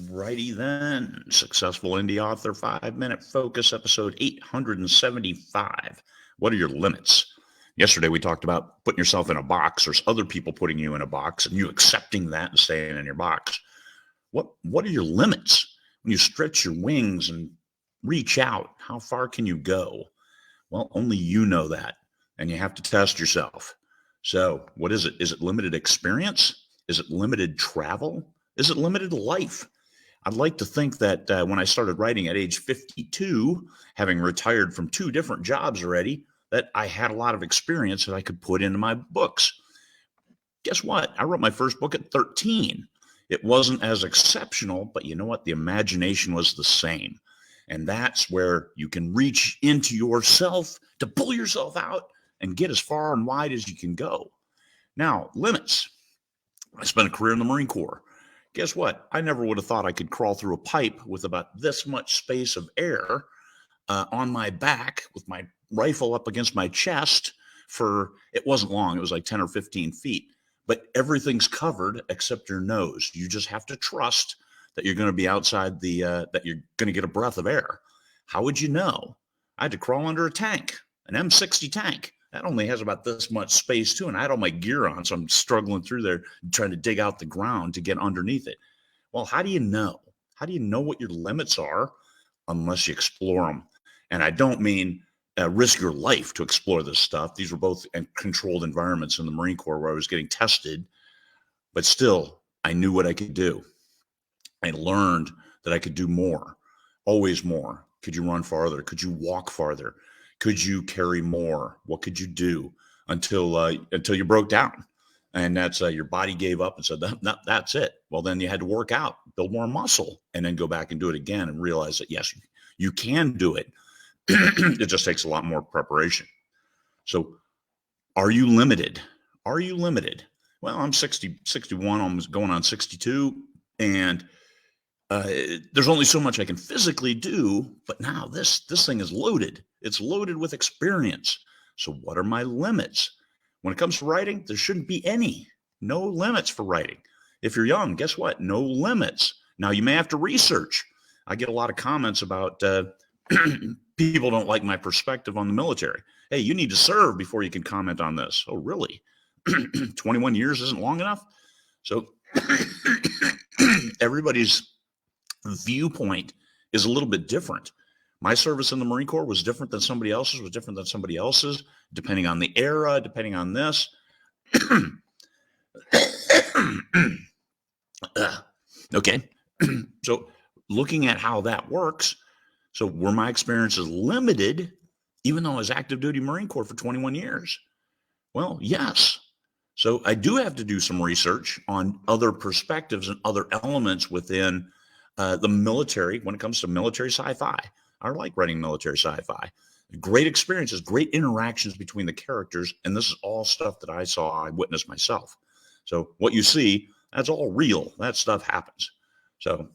Righty then. Successful Indie Author 5 Minute Focus, episode 875. What are your limits? Yesterday we talked about putting yourself in a box. There's other people putting you in a box and you accepting that and staying in your box. What are your limits? When you stretch your wings and reach out, how far can you go? Well, only you know that, and you have to test yourself. So what is it? Is it limited experience? Is it limited travel? Is it limited life? I'd like to think that when I started writing at age 52, having retired from 2 different jobs already, that I had a lot of experience that I could put into my books. Guess what? I wrote my first book at 13. It wasn't as exceptional, but you know what? The imagination was the same. And that's where you can reach into yourself to pull yourself out and get as far and wide as you can go. Now, limits. I spent a career in the Marine Corps. Guess what? I never would have thought I could crawl through a pipe with about this much space of air on my back with my rifle up against my chest it wasn't long. It was like 10 or 15 feet. But everything's covered except your nose. You just have to trust that you're going to be outside that you're going to get a breath of air. How would you know? I had to crawl under a tank, an M60 tank. That only has about this much space too, and I had all my gear on, so I'm struggling through there trying to dig out the ground to get underneath it. Well, how do you know? How do you know what your limits are unless you explore them? And I don't mean risk your life to explore this stuff. These were both controlled environments in the Marine Corps where I was getting tested, but still, I knew what I could do. I learned that I could do more, always more. Could you run farther? Could you walk farther? Could you carry more? What could you do until you broke down? And that's your body gave up and said, that's it. Well, then you had to work out, build more muscle, and then go back and do it again and realize that, yes, you can do it. It just takes a lot more preparation. So are you limited? Are you limited? Well, I'm 60, 61, almost going on 62, and there's only so much I can physically do, but now this thing is loaded. It's loaded with experience. So what are my limits? When it comes to writing, there shouldn't be any. No limits for writing. If you're young, guess what? No limits. Now, you may have to research. I get a lot of comments about people don't like my perspective on the military. Hey, you need to serve before you can comment on this. Oh, really? 21 years isn't long enough? So everybody's viewpoint is a little bit different. My service in the Marine Corps was different than somebody else's, depending on the era, depending on this. Okay. So looking at how that works, so were my experiences limited, even though I was active duty Marine Corps for 21 years? Well, yes. So I do have to do some research on other perspectives and other elements within the military when it comes to military sci-fi. I like writing military sci-fi. Great experiences, great interactions between the characters, and this is all stuff that I witnessed myself. So what you see, that's all real. That stuff happens. So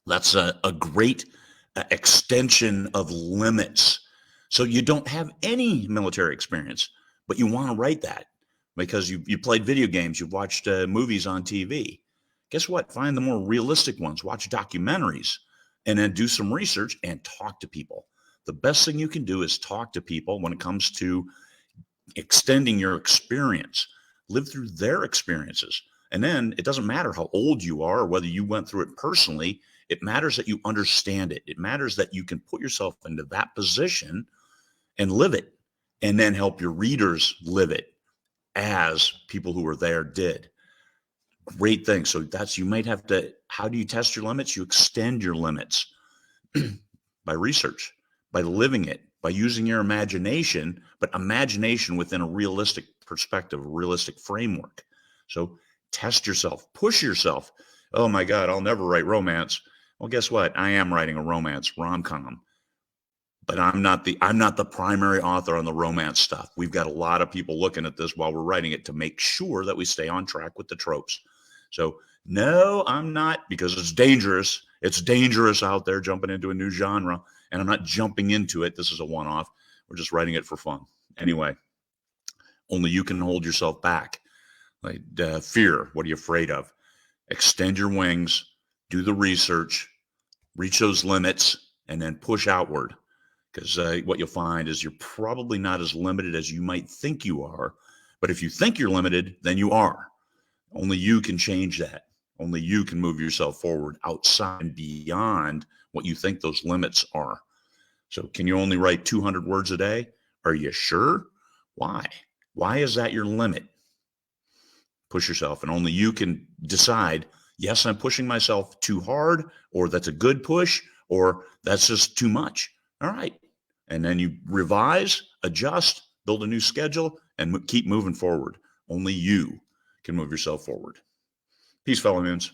that's a great extension of limits. So you don't have any military experience, but you want to write that because you played video games, you've watched movies on TV. Guess what? Find the more realistic ones, watch documentaries, and then do some research and talk to people. The best thing you can do is talk to people when it comes to extending your experience. Live through their experiences. And then it doesn't matter how old you are or whether you went through it personally. It matters that you understand it. It matters that you can put yourself into that position and live it, and then help your readers live it as people who were there did. Great thing. So you might have to, how do you test your limits? You extend your limits by research, by living it, by using your imagination, but imagination within a realistic perspective, a realistic framework. So test yourself, push yourself. Oh my God, I'll never write romance. Well, guess what? I am writing a romance rom-com, but I'm not the primary author on the romance stuff. We've got a lot of people looking at this while we're writing it to make sure that we stay on track with the tropes. So no, I'm not, because it's dangerous. It's dangerous out there jumping into a new genre, and I'm not jumping into it. This is a one-off. We're just writing it for fun. Anyway, only you can hold yourself back. Like fear, what are you afraid of? Extend your wings, do the research, reach those limits, and then push outward. Because what you'll find is you're probably not as limited as you might think you are. But if you think you're limited, then you are. Only you can change that. Only you can move yourself forward outside and beyond what you think those limits are. So can you only write 200 words a day? Are you sure? Why? Why is that your limit? Push yourself, and only you can decide, yes, I'm pushing myself too hard, or that's a good push, or that's just too much. All right. And then you revise, adjust, build a new schedule, and keep moving forward. Only you can move yourself forward. Peace, fellow moons.